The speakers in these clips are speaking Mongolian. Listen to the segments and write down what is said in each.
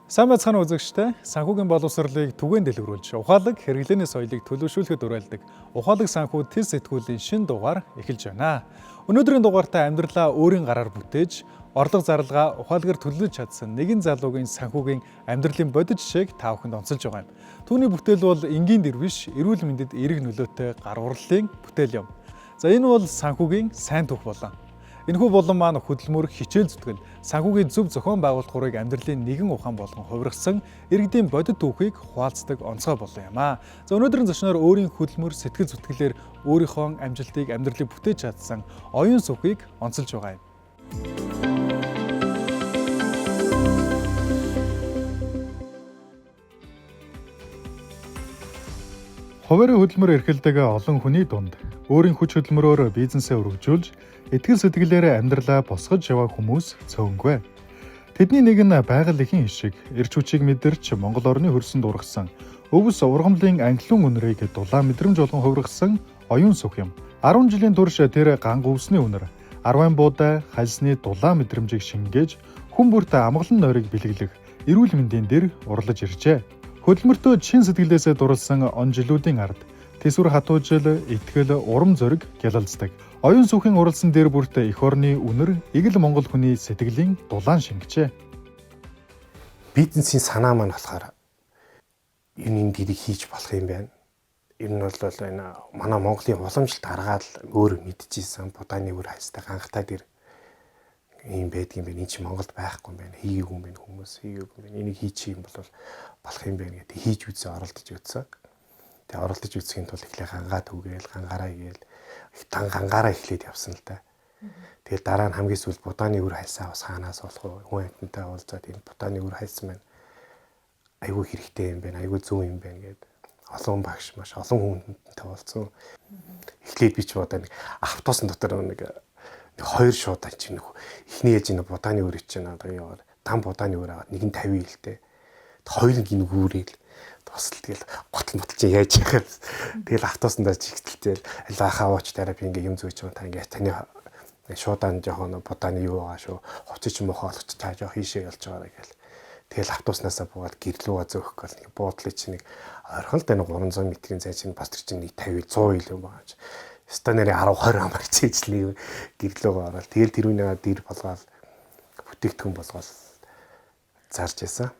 Сайн байцгаана үзэгчтэй. Санхүүгийн боловсролыг түгээн дэлгэрүүлж, ухаалаг хэрэглээний соёлыг төлөвшүүлэхэд уриалдаг ухаалаг санхүү төл сэтгүүлийн шинэ дугаар эхэлж байна. Өнөөдрийн дугаартаа амьдралаа өөрийн гараар бүтээж, орлого заралгаа ухаалгаар төлөвлөж чадсан нэгэн залуугийн санхүүгийн амьдралын бодит жишээг та бүхэнд онцолж байгаа юм. Түүний бүтээл бол энгийн дэрвиш, эрүүл мэндэд эерэг нөлөөтэй гар урлалын бүтээл юм. За энэ бол санхүүгийн сайн түүх болон энэхүү болон маань хөдөлмөр хичээл зүтгэл санхүүгийн зөв зохион байгуулалтыг амьдралын нэгэн ухаан болгон хувиргасан иргэдийн бодит түүхийг хуваалцдаг онцгой болон юм аа. За өнөөдрийн зочноор өөрийн хөдөлмөр сэтгэл зүтгэлээр өөрийнхөө амжилтыг амьдралыг бүтээж чадсан оюун сүхийг онцолж байгаа юм. Хуваарийн хөдөлмөр эрхэлдэг олон хүний дунд өөрийн хүч хөдөлмөрөөр бизнесээ өргөжүүлж, итгэл сэтгэлээрээ амьдралаа босгож яваа хүмүүс цөөнгүй. Тэдний нэг нь байгаль эхийн хишиг, эрч хүчийг мэдэрч Монгол орны хөрсөнд ургасан, өвс ургамлын анхлын үнэрийг дулаан мэдрэмж болгон хувиргасан оюун сүх юм. 10 жилийн турш тэр ганг өвсний үнэр, 10 буудай хальсны дулаан мэдрэмжийг шингээж, хүн бүртээ амгалан нойрыг бэлэглэх эрүүл мэндийн дээр урлаж иржээ. Хөдөлмөртөө чин сэтгэлээсээ дурлсан он жилүүдийн ард тэсвэр хатуужил, итгэл, урам зориг гялалздаг. Оюун сүхийн уралсан дээр бүрт эх орны үнэр эгэл Монгол хүний сэтгэлийн дулаан шингэжээ. Бизнесийн санаа маань болохоор энэ дэрийг хийж болох юм байна. Энэ нь бол энэ манай Монголын уламжлалт аргаал өөр мэдчихсэн будааны үр хайстай ганхтай дэр юм байдгийн байна. Энд чи Монголд байхгүй юм байна. Хийгээгүй юм байна хүмүүс. Хийгээгүй юм байна. Энийг хийчих юм бол болох юм байна гэдэг хийж үзээ оролдож үзсэн. Тэгээ оролдож үзэхийн тулд эхлээ гангаа түгээл, гангаараа игээл гангаараа эхлээд явсан л да. Тэгээд дараа нь хамгийн сүүлд будааны үр хайсаа бас хаанаас болох вэ? Хүн амьтантай уулзаад энэ будааны үр хайс маань айгүй хэрэгтэй юм байна. Айгүй зөв юм байна гэд олон багш маш олон хүнтэй уулзсан. Эхлээд би ч бодоо нэг автобусны дотор нэг хоёр шуудаа чинь эхний ээж нэг будааны үр чинь одоо яваад там будааны үр аваад нэг нь 50 хэлтэй. Хоёулын гин гүүрэл тусал тэгэл готл мотл чи яаж яхаа. Тэгэл автобусандаа чигтэлтэй аль хаваач дараа би ингээ юм зөөж байгаа та ингээ таны шуудаан жоохон будааны юу байгаа шүү. Хувцас ч мохоолч та жоох хийшээ ялж байгаарай гэл. Тэгэл автобуснасаа буугаад гэрлүүгээ зөөх гал нэг буудлыг чи нэг ойрхон л да 300 м-ийн зай чинь бас тэр чинь нэг 50 100 юм байгаа ч. Станеры 10 20 амраг цээжлээ гэрлүүгээ ороод тэгэл тэрүүнээ дэр болгоод бүтээгдэхүүн болгоод зарж ясан.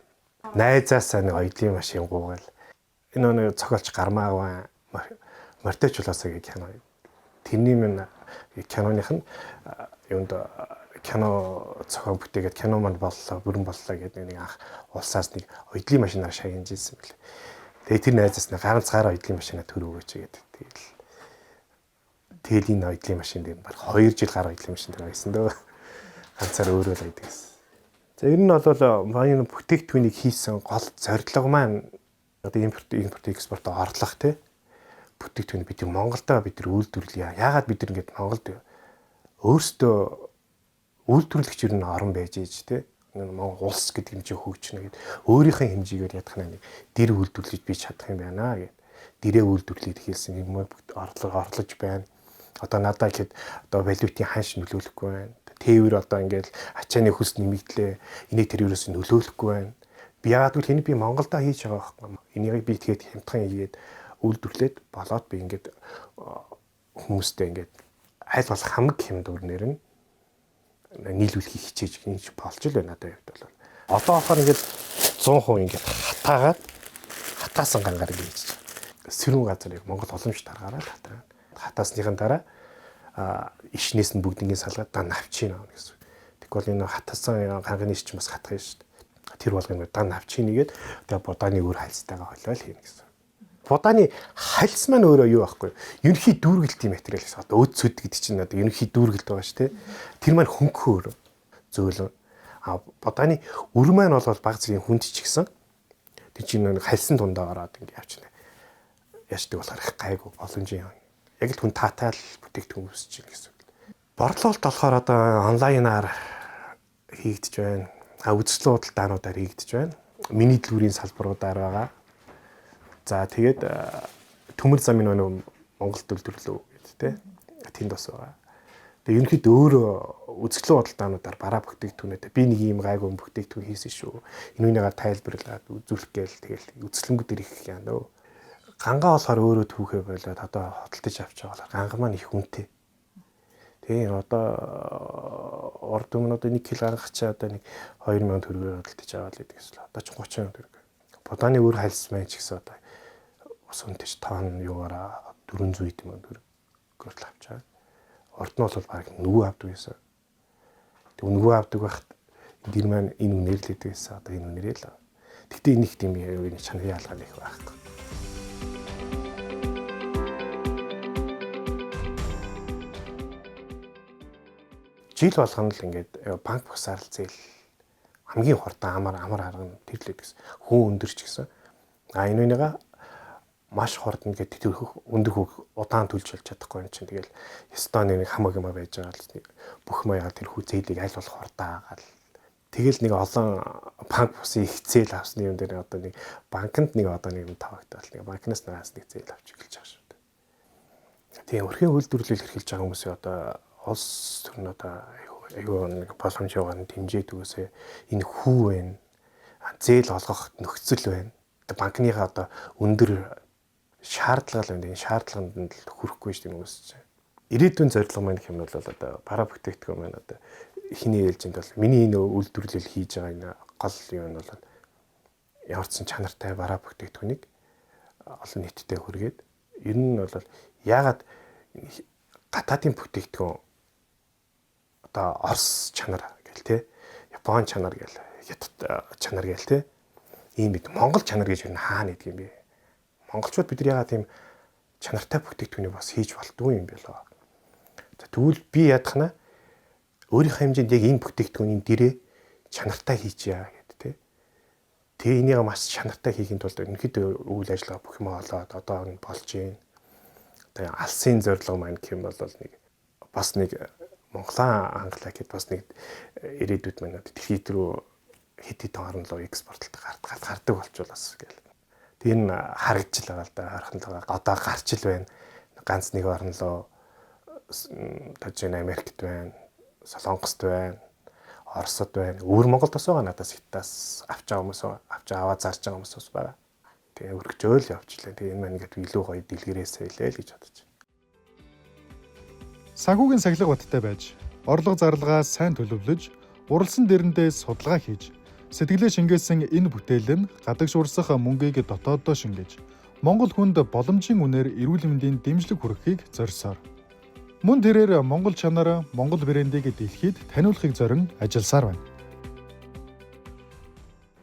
Найзаасаа нэг оёдлын машин гуугаал. Энэ нэг цохолч гармаагаа морточулаасаа гэх кино. Тэрний минь киноных нь юунд кино цохоо бүтээгээд кино манд боллоо, бүрэн боллоо гэдэг нэг анх улсаас нэг оёдлын машинаар шагнаж ирсэн бэл. Тэгээ тэр найзаас нэг ганцгаар оёдлын машинаа төр өгөөч гэдэг. Тэгэл энэ оёдлын машин дээр баг 2 жил гар оёдлын машин дээр байсан дөө. Ганцаар өөрөө л байдаг гэсэн. За ер нь бол маань бүтээгдэхүүнийг хийсэн гол зорилго маань одоо импорт экспорт орлох тий бүтээгдэхүүн бид Монголдоо бид үйлдвэрлэе. Яагаад бид ингэж Монголд өөрсдөө үйлдвэрлэгч ер нь орон байж ээж тий Монгол улс гэдэг юм чи хөгжнө гэд өөрийнхөө хэмжээгээр ядах нэг дэр үйлдвэрлэж би чадах юм байна гэд дэрээ үйлдвэрлээд хэлсэн юм орлож байна. Одоо надад ихэд одоо валютын ханш нөлөөлөхгүй байна. Тээвэр одоо ингээл ачааны хөс нэмэгдлээ. Энийг тэр юурээс нөлөөлөхгүй байна. Би яагаад гэвэл энийг би Монголдо хийж байгаа байхгүй. Энийг би тэгээд хямдхан хийгээд үйлдвэрлээд болоод би ингээд хүмүүстэй ингээд аль болох хамаг хямд өрнөр нь нийлүүлэхийг хичээж гинж болж л байна надад явд бол. Одоо болохоор ингээд 100% ингээд хатаасан гангаар хийж. Сэрүүн газар яг Монгол уламжлалт аргаараа хатаа. Хатаасныхын дараа ишнээс нь бүгднийг салгаад дан навчин авна гэсэн. Тэгвэл энэ хатаасан гангийн иш ч бас хатах юм шүү дээ. Тэр болгоно дан навчиныгээд тэгээ будааны үр хальцтайгаа холиол хийнэ гэсэн. Будааны хальц маань өөрөө юу байхгүй. Ерөнхий дүүргэлтийн материал гэсэн. Одоо өд сүд гэдэг чинь одоо ерөнхий дүүргэлт байгаа шүү дээ. Тэр маань хөнгөхөөр зөөлөн. Будааны үр маань бол баг зэргийн хүнд ч гэсэн тэр чинь нэг хальсан дундаа ороод ингэ явчихна. Яшдаг болохоор их гайгүй боломжийн юм. Яг л хүн таатай л бүтээгдэхүүн үүсэж байна гэсэн үг. Борлуулалт болохоор одоо онлайнаар хийгдэж байна. Үзэсгэлэн худалдаануудаар хийгдэж байна. Миний дэлгүүрийн салбаруудаар байгаа. За тэгээд төмөр замын Монгол төлөвлөлөө гэдэг тийм. Тэнд бас байгаа. Тэгээ ерөнхийдөө өөрөө үзэсгэлэн бодолтоонуудаар бараа бүтээгдэхүүнүүдээ би нэг ийм гайгүй бүтээгдэхүүн хийсэн шүү. Энэ үнийгээр тайлбарлаад үзүүлэх гээл тэгэл үзэсгэлэнгүүдээр их яана нөө. Гангаа болохоор өөрөө түүхээ болоод одоо хөдөлтөж авч байгаа болохоор ганга маань их үнэтэй. Тэгээ одоо урд өмнө одоо 1 кг гаргачаа одоо нэг 2000 төгрөгөөр хөдөлтөж аваад л гэдэгс л одоо ч 30,000 төгрөг. Будааны өөр хальс маань ч гэсэн одоо ус үнэтэйч тонн юугаараа 400 эдэн төгрөгөөр л авчаа. Урд нь бол баг нүгүү авдаг гэсэн. Тэг нүгүү авдаг байхад энэ маань энэ үнээр л идэг гэсэн. Одоо энэ үнээрээ л. Тэгтээ энэ их тийм юм чанарын ялгаа нэг байхгүй. Жил болгоно л ингээд банк бусаар л зээл хамгийн хурдан амар арга нь тэрлээд гэсэн. Хүн өндөрч гэсэн. Энэ үнийгээ маш хурдан гэдэг тэр өндөр хүүг удаан төлж болж чадахгүй юм чинь тэгэл Эстоны нэг хамаг юм байж байгаа л бүх маяга тэр хүү зээлийг аль болох хурдаагаал тэгэл нэг олон банк бусын их зээл авсны юм дээр одоо нэг банкнд нэг одоо нэг юм тавагтаал нэг банкнаас нагаас нэг зээл авч эхэлж байгаа шүү дээ. Тэгээ өрхийн үйлдвэрлэл эрхэлж байгаа хүмүүсийн одоо улс төрн одоо аюу нэг боломж яваа дэмжээд үгүйсээ энэ хүү байна. Зээл олгох нөхцөл байна. Банкныхаа одоо өндөр шаардлага л энэ шаардлаганд л хүрэхгүй шүү дээ хүмүүс чинь. Ирээдүйн зорилго маань гэх юм бол одоо бараа бүтээгдэхүүн маань одоо хиний ээлжинд бол миний энэ үйлдвэрлэл хийж байгаа энэ гол юм нь бол ямар ч чанартай бараа бүтээгдэхүүнийг олон нийтэд хүргээд ер нь бол яагаад гадаадын бүтээгдэхүүн одоо Орос чанар гэл те Япон чанар гэл Хятад чанар гэл те ийм бид Монгол чанар гэж юу хаана гэдэг юм бэ? Монголчууд бид яагаад тийм чанартай бүтээгдэхүүнийг бас хийж болдгүй юм бэ лөө. Тэгвэл би ядахна өөрийнхөө хэмжээнд яг энэ бүтээгдэхүүний дээрээ чанартай хийчихье гэдэг тий. Тэгээ энийг маш чанартай хийхэд тулд ерөнхийдөө үйл ажиллагаа бүх юм олоод одоо энэ болж байна. Тэгээ алсын зорилго маань гэх юм бол нэг бас нэг Монголын англаа гэд бас нэг ирээдүйд маань дэлхийд рүү хэд хэдэн орн руу экспортлолт гардаг болчихлоос гэл. Тэр нь харагдж л байгаа л да харахад одоо гарч ил байна. Ганц нэг орн руу таж Америкт байна, Солонгост байна, Оросд байна. Өөр Монголд бас байгаа надаас хятадаас авч байгаа хүмүүс авч аваад зарж байгаа хүмүүс байгаа. Тэгээ өргөжөөл явчихлаа. Тэгээ энэ маань ингээд илүү гоё дэлгэрээсээ илээ л гэж бодож байна. Санхүүгийн сахилга баттай байж, орлого зарлагаа сайн төлөвлөж, уралсан дэрэндээ судалгаа хийж, сэтгэлээ шингээсэн энэ бүтээл нь гадагш урсах мөнгийг дотооддоо шингээж, Монгол хүнд боломжийн үнээр эрүүл мэндийн дэмжлэг хүргэхийг зорьсоор. Мөн тэрээр Монгол чанар, Монгол брэндийг дэлхийд таниулахыг зорин ажилласаар байна.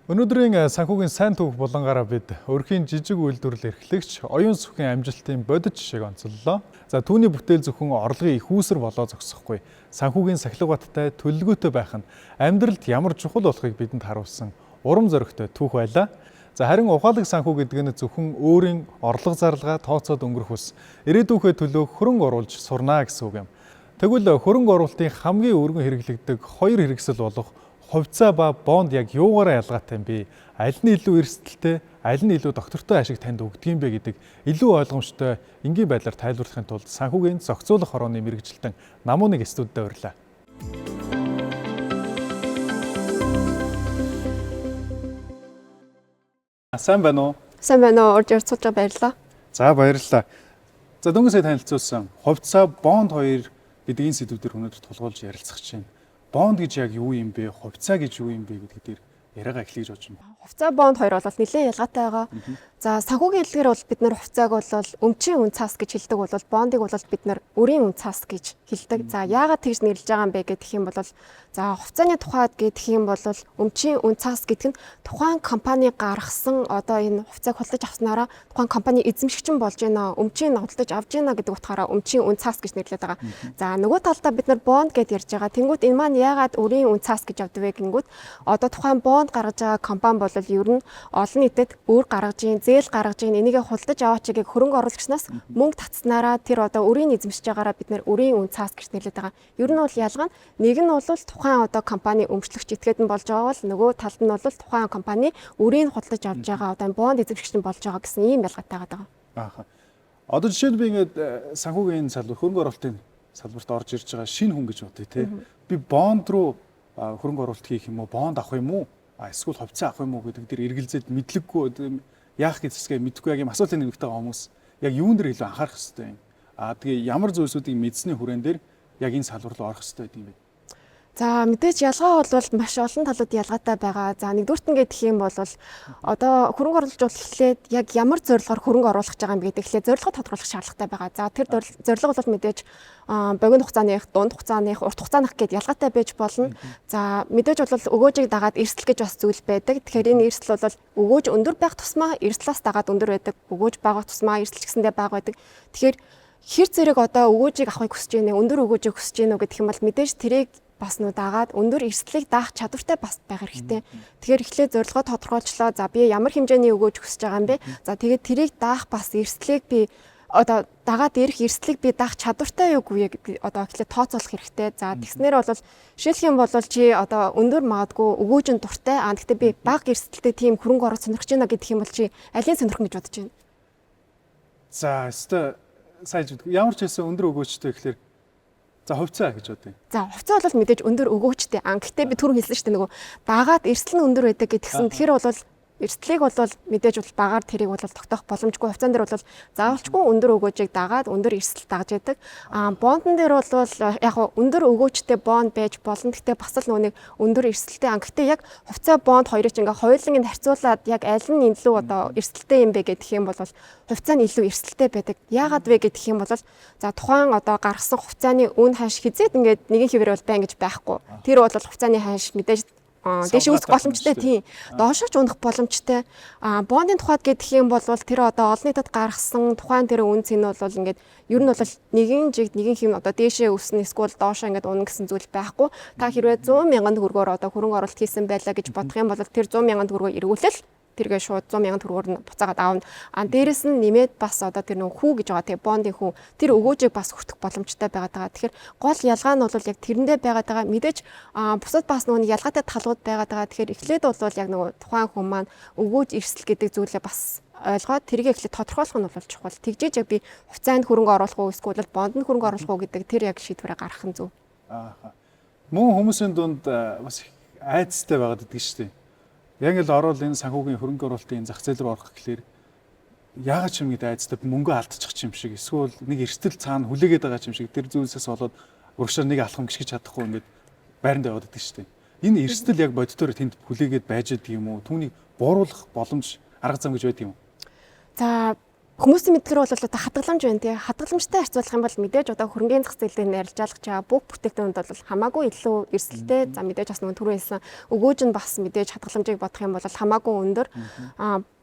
Өнөөдрийн санхүүгийн сайн түүх болонгаараа бид өрхийн жижиг үйлдвэрлэл эрхлэгч оюун сүхийн амжилтын бодит жишээг онцоллоо. За түүний бүтээл зөвхөн орлогын их үүсэр болоо зогсохгүй. Санхүүгийн сахилга баттай төлөвлөгөөтэй байх нь амьдралд ямар чухал болохыг бидэнд харуулсан урам зоригтой түүх байлаа. За харин ухаалаг санхүү гэдэг нь зөвхөн өөрийн орлого зарлагаа тооцоод өнгөрөх ус ирээдүйнхээ төлөө хөрөнгө оруулж сурнаа гэсэн үг юм. Тэгвэл хөрөнгө оруулалтын хамгийн өргөн хэрэглэгддэг хоёр хэрэгсэл болох хувьцаа ба бонд яг юугаараа ялгаатай юм бэ? Аль нь илүү эрсдэлтэй, аль нь илүү доктортой ашиг танд өгдөг юм бэ гэдэг илүү ойлгомжтой энгийн байдлаар тайлбарлахын тулд санхүүгийн зохицуулах хорооны мэргэжилтэн намууныг студид урьлаа. Сайн байна уу? Сайн байна уу? Урьж орцуулж баярлалаа. За баярлалаа. За дөнгөж сая танилцуулсан хувьцаа, бонд хоёр гэдэг энэ сэдвүүдээр өнөөдөр тулгуулж ярилцах чинь. Бонд гэж яг юу юм бэ? Хувьцаа гэж юу юм бэ гэдэг дээр яриагаа эхлэж бодож байна. Хувьцаа, бонд хоёр бол нэлээд ялгаатай байгаа. За санхүүгийн хэллэгээр бол бид нар хувьцааг бол өмчийн үн цаас гэж хэлдэг бол бондыг бол бид нар өрийн үн цаас гэж хэлдэг. За яагаад тэгж нэрлэж байгаа юм бэ гэх юм бол за хувьцааны тухайд гэх юм бол өмчийн үн цаас гэдэг нь тухайн компани гаргасан одоо энэ хувьцааг худалдаж авснараа тухайн компани эзэмшигчин болж байна, өмчийн худалдаж авж байна гэдэг утгаараа өмчийн үн цаас гэж нэрлэдэг байгаа. За нөгөө талдаа бид нар бонд гэж ярьж байгаа. Тэнгүүд энэ маань яагаад өрийн үн цаас гэж авдаг вэ гингүүд одоо тухайн бонд гаргаж байгаа компани бол ер нь олон нийтэд өөр гаргаж ийн, зээл гаргаж ийн, энийгээ худалдаж аваач гээг хөрөнгө оруулагчнаас мөнгө татснараа тэр одоо өрийн эзэмшиж байгаараа бид нэр өрийн үн цаас гэж нэрлэдэг байгаа. Ер нь бол ялгаа нь нэг нь бол тухайн одоо компани өмчлөгч этгээд нь болж байгаа бол нөгөө талд нь бол тухайн компани өрийн худалдаж авж байгаа одоо бонд эзэмшигч нь болж байгаа гэсэн ийм ялгаатай байгаа. Ааха. Одоо жишээд би ингээд санхүүгийн салбар хөрөнгө оруулалтын салбарт орж ирж байгаа шинэ хүн гэж бодъё те. Би бонд руу хөрөнгө оруулалт хийх юм уу, бонд авах юм уу, эсвэл хувьцаа авах юм уу гэдэг дээр эргэлзээд мэдлэггүй яах гэж хэсгээ мэдэхгүй яг юм асуултын нэгтэй байгаа хүмүүс яг юун дээр илүү анхаарах хэрэгтэй юм. Тэгээ ямар зүйлсүүдийг мэдсэний хүрэн дээр яг энэ салбар руу орох хэрэгтэй гэдэг юм бэ? За мэдээж ялгаа бол маш олон талууд ялгаатай байгаа. За нэгдүгürt нь гэх юм бол одоо хөрөнгө оруулалт эхлээд яг ямар зорилгоор хөрөнгө оруулах гэж байгаа юм гэдэг эхлээд зорилгоо тодорхойлох шаардлагатай байгаа. За тэр зорилго бол мэдээж богино хугацааных, дунд хугацааных, урт хугацааных гэдээ ялгаатай байж болно. За мэдээж бол өгөөжийг дагаад эрсдэл гэж бас зүйл байдаг. Тэгэхээр энэ эрсдэл бол өгөөж өндөр байх тусмаа эрсдлээс дагаад өндөр байдаг. Өгөөж бага тусмаа эрсдэл гэсэндээ бага байдаг. Тэгэхээр хэр зэрэг одоо өгөөжийг авахыг хүсэж байна, өндөр өгөөжийг хүсэж байна уу гэх юм бол мэдээж тэрийг бас нуу дагаад өндөр эрсдлийг даах чадвартай бас байх хэрэгтэй. Тэгэхээр эхлээд зорилгоо тодорхойлчлоо. За би ямар хэмжээний өгөөж хүсэж байгаа юм бэ? За тэгээд тэрийг даах бас эрсдлийг би одоо дагаад ирэх эрсдлийг би даах чадвартай юугүй одоо эхлээд тооцоолох хэрэгтэй. За тэгснээр бол жишээлх юм бол чи одоо өндөр магадгүй өгөөж нь дуртай. Гэхдээ би бага эрсдэлтэй тийм хөрөнгө оруулалт сонирхож байна гэдэг юм бол чи алийн сонирхно гэж бодож байна? За өстой сайн ямар ч хэлсэн өндөр өгөөжтэй гэхэлэр за хувьцаа гэж бодъё. За хувьцаа бол мэдээж өндөр өгөөжтэй. Гэхдээ би түрүү хэлсэн шүү дээ нөгөө дагаад эрсдэл нь өндөр байдаг гэдгсэн. Тэгэхээр бол эрсдлийг бол мэдээж бол багаар тэрийг бол тогтоох боломжгүй. Хувьцаан дээр бол заавалчгүй өндөр өгөөжийг дагаад өндөр эрсдэл дагж яадаг. Бондон дээр бол яг өндөр өгөөжтэй бонд байж болно. Гэхдээ бас л нөгөө нэг өндөр эрсдэлтэй. Гэхдээ яг хувьцаа бонд хоёрыг ч ингээ хоёуланг нь харьцуулаад яг аль нь илүү одоо эрсдэлтэй юм бэ гэдэг юм бол хувьцаа нь илүү эрсдэлтэй байдаг. Яагаад вэ гэдэг юм бол за тухайн одоо гаргасан хувьцааны үн ханш хизээд ингээд нэгэн хэвээр бол байн гэж байхгүй. Тэр бол хувьцааны ханш мэдээж дэш үүсэх боломжтой тийм. Доошооч унах боломжтой. Бондын тухайд гэдэг юм бол тэр одоо олон нийтэд гаргасан тухайн тэр үн цэн нь бол ингээд ер нь бол нэгэн жигд нэгэн хэм одоо дээшээ өснө эсвэл доошоо ингээд унах гэсэн зүйл байхгүй. Та хэрвээ 100 мянган төгрөгөөр одоо хөрөнгө оруулалт хийсэн байлаа гэж бодох юм бол тэр 100 мянган төгрөгөө эргүүлэл тэргээ шууд 100 мянган төгрөгөөр нь буцаагаад аавна. Дээрэс нь нэмээд бас одоо тэр нэг хүү гэж байгаа тийм бондын хүү тэр өгөөжийг бас хүртэх боломжтой байгаад байгаа. Тэгэхээр гол ялгаа нь бол яг тэрэндээ байгаад байгаа. Мэдээж бусад бас нөгөө ялгаатай талууд байгаад байгаа. Тэгэхээр эхлээд бол яг нөгөө тухайн хүн маань өгөөж эрсдэл гэдэг зүйлээ бас ойлгоод тэрийг эхлээд тодорхойлох нь бол чухал. Тэгжээж яг би хувьцаанд хөрөнгө оруулах уу эсвэл бондод хөрөнгө оруулах уу гэдэг тэр яг шийдвэрээ гаргах нь зөв. Мөн хүмүүсийн дунд бас айцтай байгаад байдаг шүү дээ. Яг л орол энэ санхүүгийн хөрөнгө оруулалтын зах зээл рүү орох гэхлээр яагаад ч юм гэдэг айцтай мөнгө алдчих юм шиг эсвэл нэг эрсдэл цаана хүлээгээд байгаа юм шиг тэр зүйлсээс болоод урагшаар нэг алхам гიშгэж чадахгүй ингээд байранд яваад байдаг шүү дээ. Энэ эрсдэл яг бодитоор тэнд хүлээгээд байж байгаа юм уу? Түүнийг бууруулах боломж арга зам гэж байдаг юм уу? За хүмүүсийн мэдлэр бол одоо хадгаламж байна тий. Хадгаламжтай харьцуулах юм бол мэдээж одоо хөрөнгөний зах зээл дээр арилжаалах чаа бүх бүтээгдэхүүнд бол хамаагүй илүү эрсдэлтэй. За мэдээж бас нөгөө түрүү хэлсэн өгөөж нь бас мэдээж хадгаламжийг бодох юм бол хамаагүй өндөр.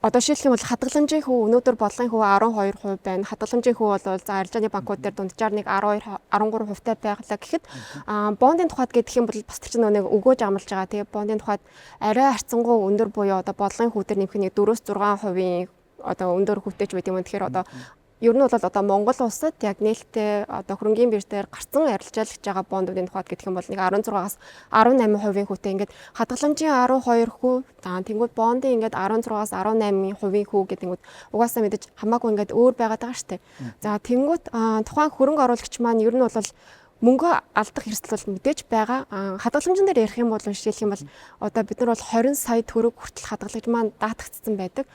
Одоо жишээлх юм бол хадгаламжийн хүү өнөөдөр бодлогын хүү 12% байна. Хадгаламжийн хүү бол за арилжааны банкуд дээр дунджаар нэг 13% та байглаа гэхэд бондын тухайд гэдэг юм бол бас тэр чинь нэг өгөөж амлаж байгаа тий. Бондын тухайд арай харьцангуй өндөр буюу одоо бодлогын хүү дээр нэмэх нэг 4-6% одоо өндөр хүүтэйч байт юм. Тэгэхээр одоо ер нь бол одоо Монгол улсад яг нээлттэй одоо хөрөнгөний биржээр гарцсан арилжаалагч байгаа бондуудын тухайд гэх юм бол нэг 16-аас 18% хүүтэй ингээд хадгаламжийн 12%, за тэнгууд бондын ингээд 16-аас 18% хүү гэдэг угаасаа мэдээж хамаагүй ингээд өөр байгаад байгаа штэ. За тэнгууд тухайн хөрөнгө оруулагч маань ер нь бол мөнгө алдах эрсдэл бол мэдээж байгаа. Хадгаламжн дээр ярих юм бол жишээлх юм бол одоо бид нар бол 20 сая төгрөг хүртэл хадгаламж маань даатгцсан байдаг.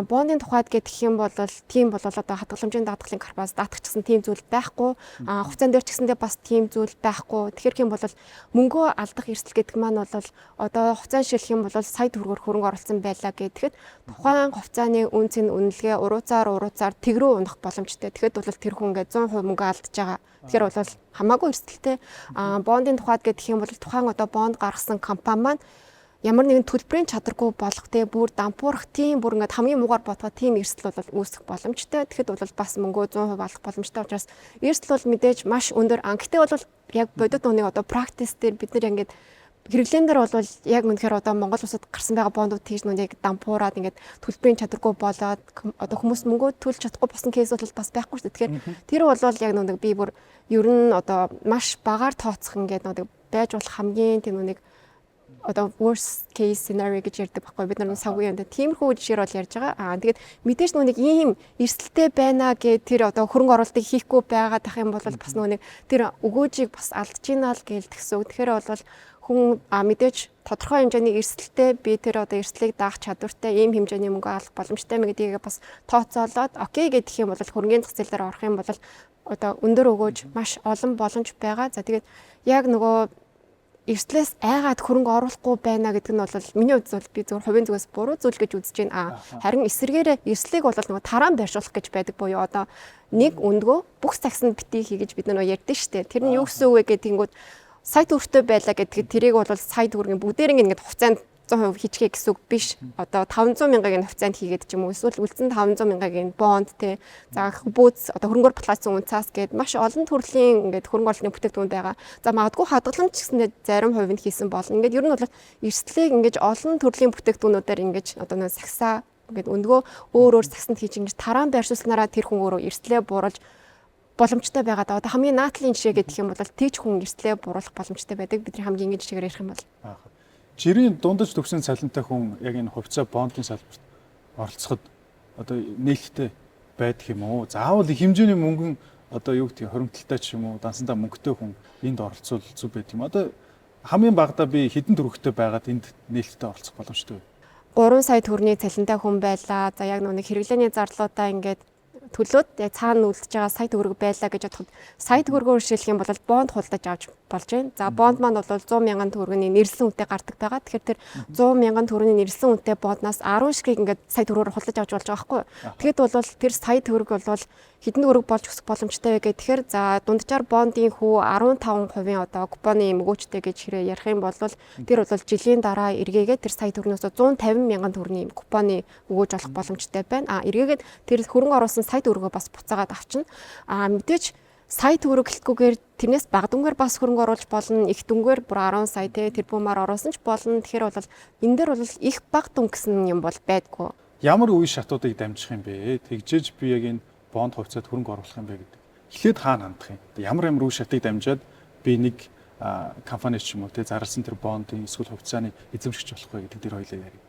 Бондын тухайд гэх юм бол тийм бол одоо хадгаламжийн даатгалын карпаас даатгчихсан тийм зүйл байхгүй. Хувьцаан дээр ч гэсэндээ бас тийм зүйл байхгүй. Тэгэхээр юм бол мөнгө алдах эрсдэл гэдэг маань бол одоо хувьцаан шилжих юм бол сая төгрөгөөр хөрөнгө оруулсан байлаа гэхэд тухайн хувьцааны үн цэн үнэлгээ урууцаар тэгрүү унах боломжтой. Тэгэхэд бол тэр хүн ингээд 100% мөнгө алдаж байгаа. Тэгэхээр бол хамаагүй эрсдэлтэй бондын тухайд гэдэг юм бол тухайн одоо бонд гаргасан компани маань ямар нэгэн төлбөрийн чадваргүй болох те бүр дампуурах тийм бүр ингээд хамгийн муугаар бодгоо тийм эрсдэл бол үүсэх боломжтой. Тэгэхэд бол бас мөнгөө 100% алах боломжтой учраас эрсдэл бол мэдээж маш өндөр. Гэхдээ бол яг бодит нүуний одоо практис дээр бид нар ингээд хэрэглэн дээр бол яг үнэхээр одоо Монгол улсад гарсан байгаа бондууд тийш нүунийг дампуураад ингээд төлбөрийн чадваргүй болоод одоо хүмүүс мөнгөө төлж чадахгүй болсон кейс бол бас байхгүй шүү дээ. Тэгэхээр тэр бол яг нүунийг би бүр ер нь одоо маш багаар тооцох ингээд нүунийг байж болох хамгийн тийм нүунийг одоо worst case scenario гэж ярьдаг байхгүй бид нар санхүүгийн юмд тиймэрхүү жишээр бол ярьж байгаа. Тэгээд мэдээж нүг ийм эрсдэлтэй байна гэд тэр одоо хөрөнгө оруулалтыг хийхгүй байгаад ах юм бол бас нүг тэр өгөөжийг бас алдж гинаа л гээл тэгсэн. Тэгэхээр бол хүн мэдээж тодорхой хэмжээний эрсдэлтэй би тэр одоо эрсдлийг даах чадвартай ийм хэмжээний мөнгө авах боломжтой мэ гэдгийг бас тооцоолоод окей гэх юм бол хөрөнгөний зах зээл дээр орох юм бол одоо өндөр өгөөж маш олон боломж байгаа. За тэгээд яг нөгөө эрсдлээс айгаад хөрөнгө оруулахгүй байна гэдэг нь бол миний хувьд бол би зөвхөн хувийн зүгээс буруу зүйл гэж үзэж байна. Харин эсэргээрээ эрсдлийг бол нөгөө тараан байршуулах гэж байдаг буюу одоо нэг өндгөө бүх цагсанд битгий хийж бид нөгөө ярьдэн штэ. Тэр нь юу гэсэн үг вэ гэдэнгүүт сая төгрөгтэй байлаа гэдгийг тэрийг бол сая төгрөгийн бүгдээрээ ингээд хугацаанд 100% хийчихээ гэсэн үг биш. Одоо 500 мянгагийн хугацаанд хийгээд ч юм уу эсвэл үлдсэн 500 мянгагийн бонд те. За бөөц одоо хөрөнгөөр батлаасан үнцаас гээд маш олон төрлийн ингээд хөрөнгө оруулалтын бүтээгдэхүүн байгаа. За магадгүй хадгаламж гэсэндээ зарим хувь нь хийсэн болно. Ингээд ер нь бол эрсдлийг ингээд олон төрлийн бүтээгдэхүүнүүдээр ингээд одоо нэг сагсаа ингээд өндгөө өөр сагсанд хийж ингээд тараан байршуулснараа тэр хүн өөрөө эрсдлээ бууруулж боломжтой байгаа да. Одоо хамгийн наадлын жишээ гэдэг юм бол тийч хүн эрсдлээ бууруулах боломжтой байдаг. Бидний хамгийн ингэ жишээгээр ярих юм бол жирийн дундаж төгсөн цалинтай хүн яг энэ хувьцаа бондын салбарт оролцоход одоо нээлттэй байдаг юм уу? Заавал их хэмжээний мөнгөн одоо юу гэдэг хоримтлалтай ч юм уу, дансандаа мөнгөтэй хүн энд оролцвол зүг байдаг юм. Одоо хамгийн багадаа би хэдэн төгрөгтэй байгаад энд нээлттэй оролцох боломжтой вэ? 3 сая төгрөгийн цалинтай хүн байлаа. За яг нэг хэрэглээний зарлуудаа ингээд төлөөд яг цаана үлдэж байгаа сая төгрөг байлаа гэж бодоход сая төгрөгөөр шилжих юм бол бонд худалдаж авч болж байна. За бонд маань бол 100 мянган төгрөгийн нэрслэн үнэтэй гардаг байгаа. Тэгэхээр тэр 100 мянган төгрөгийн нэрслэн үнэтэй бонднаас 10 ширхгийг ингээд сая төгрөгөөр худалдаж авч болж байгаа байхгүй юу? Тэгэд бол тэр сая төгрөг бол хэдэн төгрөг болж өсөх боломжтой вэ гэх тэгэхээр за дунджаар бондын хүү 15% одоо купоны мөгөөчтэй гэж хэрэг ярих юм бол тэр бол жилийн дараа эргээгээд тэр сая төгрөгнөөс 150 мянган төгрөгийн купоны өгөөж олох боломжтой байна. Эргээгээд тэр хөрөнгө оруулсан сая төгрөгөө бас буцаагаад авчна. Мэдээж сая төгрөг гэлтгүүгээр тэрнээс бага дүнгээр бас хөрөнгө оруулж болно. Их дүнгээр бүр 10 сая тэр бумаар оруулсан ч болно. Тэгэхээр бол энэ дээр бол их бага дүн гэсэн юм бол байдгүй. Ямар үе шатуудыг дамжих юм бэ? Тэгжээж би яг энэ бонд хувьцаат хөрөнгө оруулах юм бэ гэдэг. Эхлээд хаана хандах юм? Ямар үе шатыг дамжаад би нэг компани ч юм уу те зарласан тэр бондын эсвэл хувьцааны эзэмшигч болох вэ гэдэг дээр хоёлаа ярив.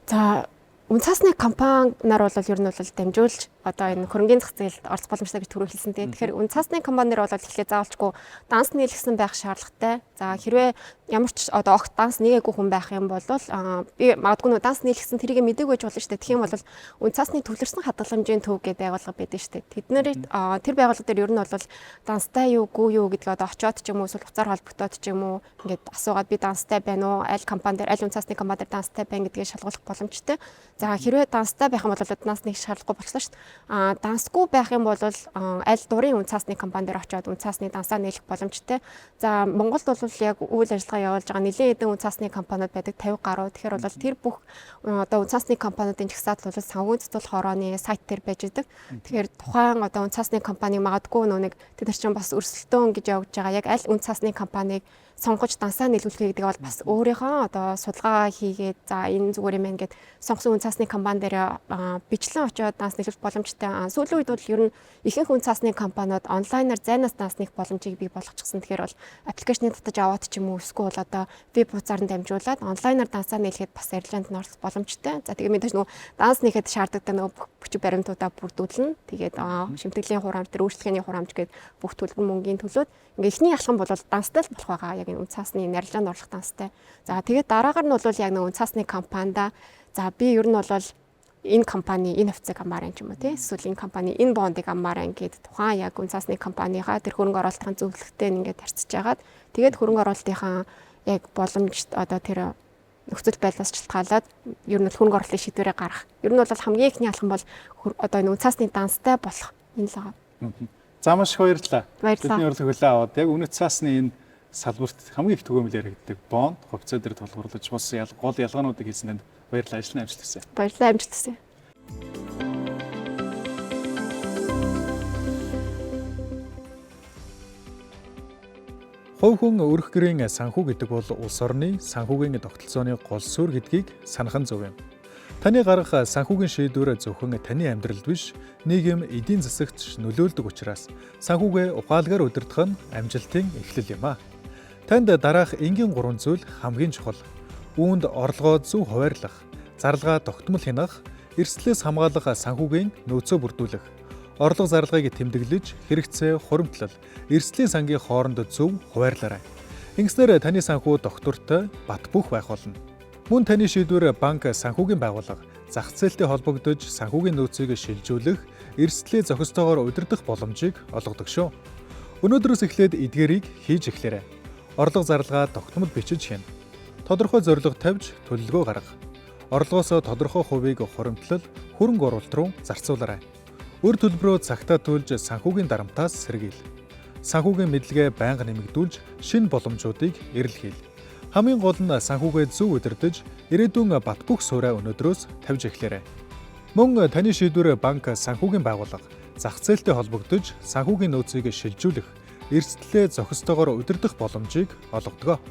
За үнцасны компаниар бол ер нь бол дамжуулж одоо энэ хөрөнгөний зах зээлд орох боломжтой гэж түрүү хэлсэн. Тэгэхээр үнцасны компаниар бол эхлээд заавалчгүй данс нийлгэсэн байх шаардлагатай. За хэрвээ ямар ч одоо огт данс нэгээгүй хүн байх юм бол би магадгүй нөө данс нийлгэсэн тэрийг мэдээгүй байж болно шүү дээ. Тэгэх юм бол үнцасны төвлөрсөн хадгаламжийн төв гэдэг байгууллага байдаг шүү дээ. Тэд нэрийг тэр байгууллага дээр ер нь бол данстай юу гүй юу гэдгийг одоо очиод ч юм уу эсвэл хуцаар холбогдоод ч юм уу ингээд асуугаад би данстай байна уу? Аль компани дээр аль үнцасны компани дээр данстай байна гэдгийг шалгуулах боломжтой. За хэрвээ данстай байх юм бол данс нэг шаардлагагүй болчихлоо шүү дээ. Дансгүй байх юм бол аль дурын үнцасны компани дээр очиод үнцасны дансаа нийлэх боломжтой. За Монголд бол яг үйл ажиллагаа явуулж байгаа нэлээд хэдэн үнцасны компаниуд байдаг 50 гаруй. Тэгэхээр бол тэр бүх одоо үнцасны компаниудын жагсаалт бол санхүүгийн цэцлэх хорооны сайт дээр байж идэг. Тэгэхээр тухайн одоо үнцасны компани магадгүй нэг тэд нар чинь бас өрсөлдөөн гэж явуулж байгаа яг аль үнцасны компанийг сонгож дансаа нийлүүлэх гэдэг бол бас өөрийнхөө одоо судалгаа хийгээд за энэ зүгээр юм байна гэд сонгосон үнцасны компани дээр бичлэн очиод данс нийлүүлэх боломжтой. Сүүлийн үед бол ер нь ихэнх үнцасны компаниуд онлайнаар зайнаас данс нийлэх боломжийг бий болгочихсон. Тэгэхээр бол аппликейшны татаж аваад ч юм уу эсвэл одоо веб хуудасаар нь дамжуулаад онлайнаар дансаа нийлэхэд бас арилжаанд нь орох боломжтой. За тэгээ мэдээж нөгөө данс нийлэхэд шаардлагатай нөгөө бүчиг баримтуудаа бүрдүүлнэ. Тэгээд шимтгэлийн хураамж төр өөрчлөгийн хураамж гээд бүх төлбөр мөнгөний төлөөд ингээ ихний алхам бол данстай л болох байгаа. Яг энэ үнцасны арилжаанд орлох данстай. За тэгээд дараагаар нь бол яг нэг үнцасны компанида за би ер нь бол энэ компани энэ хувьцааг амаарай ч юм уу тий эсвэл энэ компани энэ бондыг амаарай гэд тухайн яг үнцасны компанийхаа тэр хөрөнгө оруулалтын зөвлөлттэй ингээд харьцаж агаад тэгээд хөрөнгө оруулалтынхаа яг боломж одоо тэр нөхцөл байдлаас шалтгаалаад ер нь хөрөнгө оруулалтын шийдвэрээ гаргах. Ер нь бол хамгийн ихний алхам бол одоо энэ үнцасны данстай болох энэ л байгаа. За маш их баярлалаа. Бидний урилга хүлээ аваад яг үнэт цаасны энэ салбарт хамгийн их түгээмэл яригддаг бонд хувьцаа дээр тулгуурлаж бас гол ялгаануудыг хийсэн танд баярлалаа. Ажлын амжилт хүсье. Баярлалаа, амжилт хүсье. Хувь хүн өрх гэрийн санхүү гэдэг бол улс орны санхүүгийн тогтолцооны гол суурь гэдгийг санах нь зөв юм. Таны гарах санхүүгийн шийдвэр зөвхөн таны амьдралд биш, нийгэм эдийн засагт нөлөөлдөг учраас санхүүгээ ухаалгаар удирдах нь амжилтын эхлэл юм а. Танд дараах энгийн 3 зүйл хамгийн чухал. үүнд орлогоо зөв хуваарлах, зарлагаа тогтмол хянах, эрсдлээс хамгаалах санхүүгийн нөөцөө бүрдүүлэх, орлого зарлагыг тэмдэглэж, хэрэгцээ, хуримтлал, эрсдлийн сангийн хооронд зөв хуваарлаарай. Ингэснээр таны санхүү доктортой бат бөх байх болно. Мөн таны шийдвэр банк санхүүгийн байгууллага, зах зээлтэй холбогдож санхүүгийн нөөцийг шилжүүлэх, эрсдлээ зохистойгоор удирдах боломжийг олгодог шүү. Өнөөдрөөс эхлээд эдгээрийг хийж эхлээрэй. Орлого зарлагаа тогтмол бичиж хяна. Тодорхой зорилго тавьж төлөлгөө гарга. Орлогоос тодорхой хувийг хуримтлал, хөрөнгө оруулалт руу зарцуулаарай. Өр төлбөрөө цагтаа төлж санхүүгийн дарамтаас сэргийл. Санхүүгийн мэдлэгээ байнга нэмэгдүүлж, шинэ боломжуудыг эрэлхийл. Хамгийн гол нь санхүүгээ зөв удирдах, ирээдүйн бат бөх суурай өнөөдрөөс тавьж эхлээрэй. Мөн таны шийдвэр банк санхүүгийн байгууллага, зах зээлтэй холбогдож санхүүгийн нөөцийг шилжүүлэх, эрсдлээ зохистойгоор удирдах боломжийг олгодог.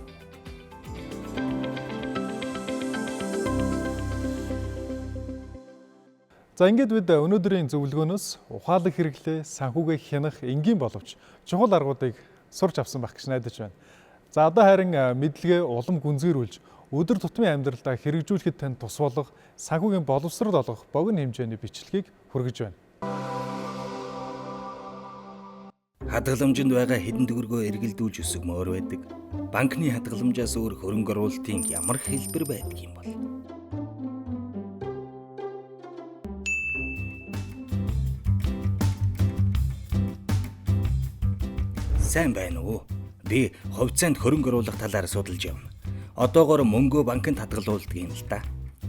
За ингээд бид өнөөдрийн зөвлөгөөнөөс ухаалаг хэрэглээ, санхүүгээ хянах энгийн боловч чухал аргуудыг сурч авсан байх гэж найдаж байна. За одоо харин мэдлэгээ улам гүнзгийрүүлж өдөр тутмын амьдралдаа хэрэгжүүлэхэд танд тус болох санхүүгийн боловсрол олгох богино хэмжээний бичлэгийг хүргэж байна. Хадгаламжинд байгаа хэдэн төгрөгөө эргэлдүүлж өсгмөр байдаг. Банкны хадгаламжаас өөр хөрөнгө оруулалтын ямар хэлбэр байдаг юм бол? Сайн байна уу? Би хувьцаанд хөрөнгө оруулах талаар судалж явна. Одоогоор мөнгөө банкнд хадгалуулдаг юм л да.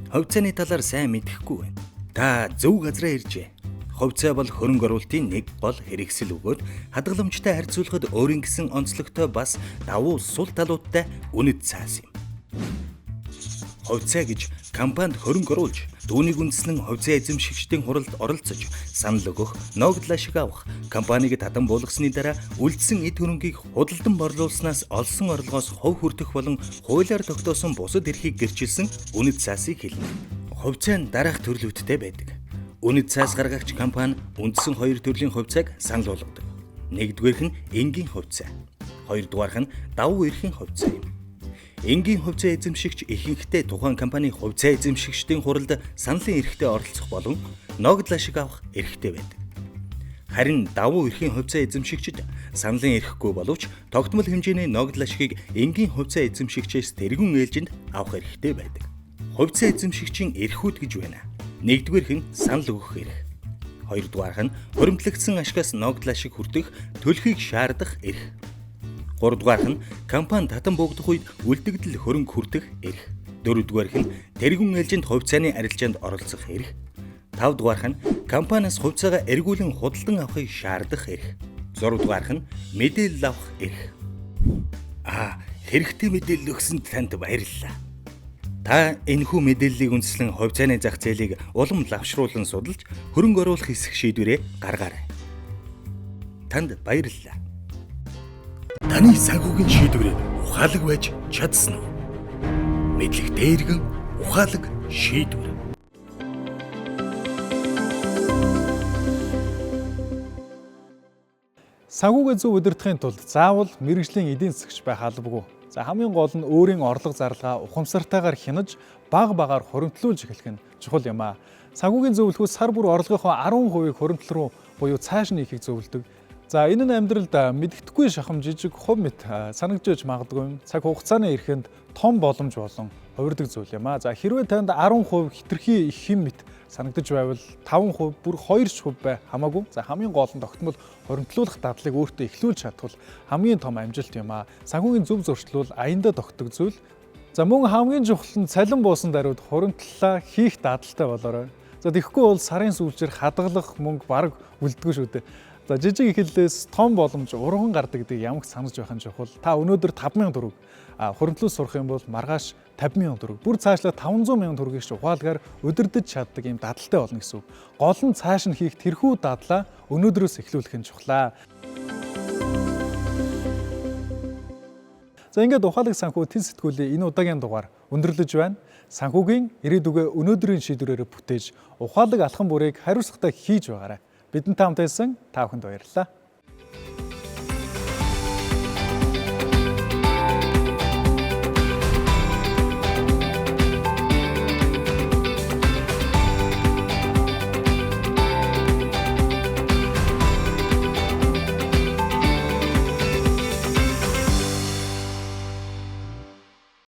Хувьцааны талаар сайн мэдэхгүй байна. Та зөв газараа иржээ. Хувьцаа бол хөрөнгө оруулалтын нэг гол хэрэгсэл өгөөд хадгаламжтай харьцуулахад өөрийн гэсэн онцлогтой бас давуу сул талуудтай үнэт цаас юм. Хувьцаа гэж компанид хөрөнгө оруулж, түүнийг үндэслэн хувьцаа эзэмшигчдийн хуралд оролцож, санал өгөх, ногдлол ашиг авах, компанийг тадан буулгасны дараа үлдсэн эд хөрөнгийг худалдан борлуулснаас олсон орлогоос хувь хүртэх болон хуулиар тогтоосон бусад эрхийг гэрчилсэн үнэт цаасыг хэлнэ. Хувьцаа нь дараах төрлүүдтэй байдаг. Үнэт цаас гаргагч компани үндсэн хоёр төрлийн хувьцааг санал болгодог. Нэгдүгээрх нь энгийн хувьцаа. Хоёрдугаарх нь давуу эрхийн хувьцаа юм. Энгийн хувьцаа эзэмшигч ихэнхдээ тухайн компани хувьцаа эзэмшигчдийн хуралд саналын эрхтэй оролцох болон ногдол ашиг авах эрхтэй байдаг. Харин давуу эрхийн хувьцаа эзэмшигчид саналын эрхгүй боловч тогтмол хэмжээний ногдол ашигыг энгийн хувьцаа эзэмшигчээс тэргүүн ээлжинд авах эрхтэй байдаг. Хувьцаа эзэмшигчийн эрхүүд гэж байна. Нэгдүгээрх нь санал өгөх эрх. Хоёрдугаарх нь хуримтлагдсан ашигаас ногдол ашиг хүртэх төлөхийг шаардах эрх. Гуравдугаарх нь компани татан буугдах үед үлдэгдэл хөрөнгө хүртэх эрх. Дөрөвдүгээрх нь тэргүүн ээлжинд хувьцааны арилжаанд оролцох эрх. Тавдугаарх нь компаниас хувьцаагаа эргүүлэн худалдан авахыг шаардах эрх. Зургадугаарх нь мэдээлэл авах эрх. Хэрэгтэй мэдээлэл өгсөнд танд баярлалаа. Та энэхүү мэдээллийг үндэслэн хувьцааны зах зээлийг улам лавшруулан судалж хөрөнгө оруулах хэсэг шийдвэрээ гаргаарай. Танд баярлалаа. Таны санхүүгийн шийдвэр ухаалаг байж чадсан уу? Мэдлэгтэй иргэн ухаалаг шийдвэр. Санхүүгээ зөв удирдахын тулд заавал мэргэжлийн эдийн засагч байх албагүй. За хамгийн гол нь өөрийн орлого зарлагаа ухамсартайгаар хянаж багаар хуримтлуулж эхлэх нь чухал юм аа. Санхүүгийн зөвлөхөөс сар бүр орлогынхоо 10% хуримтлал руу буюу цааш нь ихийг зөвлөдөг. За энэ нь амьдралд мэддэхгүй шахам жижиг хувь мэт санагдаж магадгүй цаг хугацааны эрхэнд том боломж болон хувирдаг зүйл юм аа. За хэрвээ танд 10% хитрхи их хэм мэт санагдаж байвал 5%, бүр 2% бай хамаагүй. За хамгийн гол нь тогтмол хуримтлуулах дадлыг өөртөө эхлүүлж чадвал хамгийн том амжилт юм аа. Санхүүгийн зөв зуршлал аяндаа тогтдог зүйл. За мөн хамгийн чухал нь цалин буусан даруйд хуримтлалаа хийх дадалтай болоорой. За тэгэхгүй бол сарын сүүлчээр хадгалах мөнгө бараг үлддэггүй шүү дээ. За жижиг эхлэлээс том боломж урган гардаг гэдэг ямагт санаж байх нь чухал. Та өнөөдөр 50000 төгрөг хуримтлуулж сурах юм бол маргааш 50000 төгрөг. Бүр цаашлаа 500,000 төгрөгийг ухаалгаар удирдах чаддаг юм дадалтай болно гэсэн үг. Гол нь цааш нь хийх тэрхүү дадлаа өнөөдрөөс эхлүүлэх нь чухлаа. За ингээд ухаалаг санхүү тэн сэтгүүлийн энэ удаагийн дугаар өндөрлөж байна. Санхүүгийн ирээдүгөө өнөөдрийн шийдвэрээр бүтээж ухаалаг алхам бүрийг хариуцлагатай хийж байгаарай. Бидэнтэй хамт байсан та бүхэнд баярлалаа.